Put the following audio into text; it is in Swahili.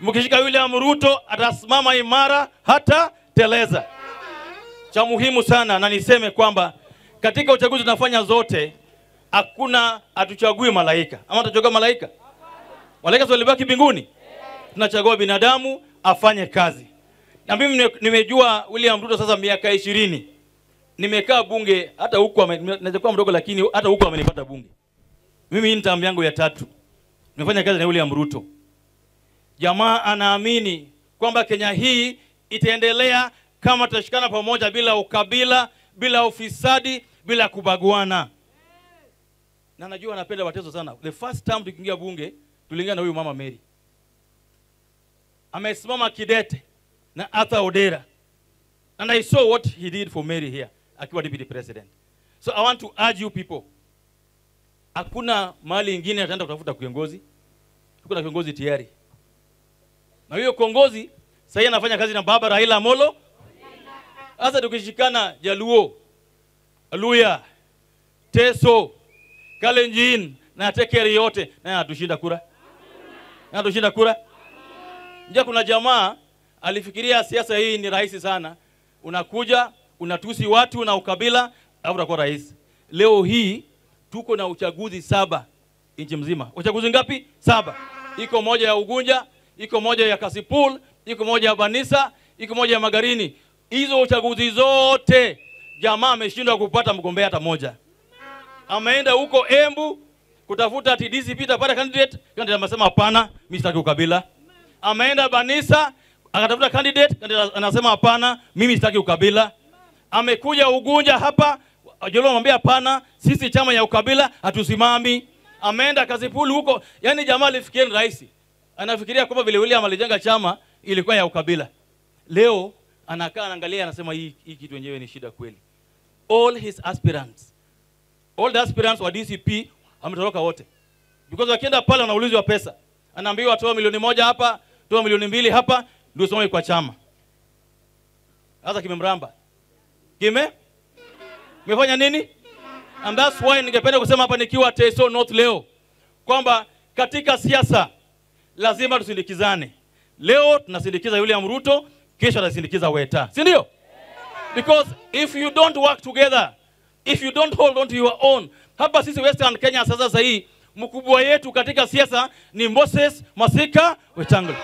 Mkishika William Ruto atasimama imara hata teleza. Cha muhimu sana na niseme kwamba katika uchaguzi tunafanya zote, hakuna atuchagui malaika. Ama tutachagua malaika? Malaika sio walibaki mbinguni. Tunachagua binadamu afanye kazi. Na mimi nimejua William Ruto sasa miaka 20. Nimekaa bunge hata huko naweza kuwa mdogo lakini hata huko amenipata bunge. Mimi ni term yangu ya 3. Nimefanya kazi na William Ruto. Jamaa anaamini kwamba Kenya hii itaendelea kama tutashikana pamoja bila ukabila, bila ufisadi, bila kubaguana. Na najua anapenda watezo sana. The first time tukiingia bunge, tuliingia na huyu mama Mary. Amesimama kidete na Arthur Odera. And I saw what he did for Mary here, akiwa deputy president. So I want to urge you people. Hakuna mahali ingine ataenda kutafuta kiongozi. Kuna kiongozi tayari. Na huyo kiongozi sasa anafanya kazi na baba Raila Amolo. Sasa tukishikana Jaluo, Luya, Teso, Kalenjin na Tekeri yote na atushinda kura. Na atushinda kura. Nje kuna jamaa alifikiria siasa hii ni rahisi sana. Unakuja, unatusi watu na ukabila, au utakuwa rais. Leo hii tuko na uchaguzi 7 nchi mzima. Uchaguzi ngapi? 7. Iko moja ya Ugunja, iko moja ya Kasipul, iko moja ya Banisa, iko moja ya Magarini. Hizo uchaguzi zote jamaa ameshindwa kupata mgombea hata moja. Ameenda huko Embu kutafuta TDCP tapata candidate, candidate anasema hapana, mimi sitaki ukabila. Ameenda Banisa akatafuta candidate anasema hapana, mimi sitaki ukabila. Amekuja Ugunja hapa, Jolo anamwambia hapana, sisi chama ya ukabila hatusimami. Ameenda Kasipul huko, yani jamaa alifikiria ni rais. Anafikiria kwamba vile William alijenga chama ilikuwa ya ukabila. Leo anakaa anaangalia anasema hii kitu wenyewe ni shida kweli. All his aspirants, all the aspirants wa DCP wametoroka wote. Because wakienda pale wanaulizwa pesa. Anaambiwa toa milioni 1 hapa, toa milioni 2 hapa, ndio usome kwa chama. Sasa kimemramba. Kimefanya nini? And that's why ningependa kusema hapa nikiwa Teso North leo kwamba katika siasa lazima tusindikizane. Leo tunasindikiza William Ruto, kesho tunasindikiza Weta. Si ndio? Because if you don't work together, if you don't hold on to your own, hapa sisi Western Kenya sasa hii mkubwa yetu katika siasa ni Moses Masika Wetangula.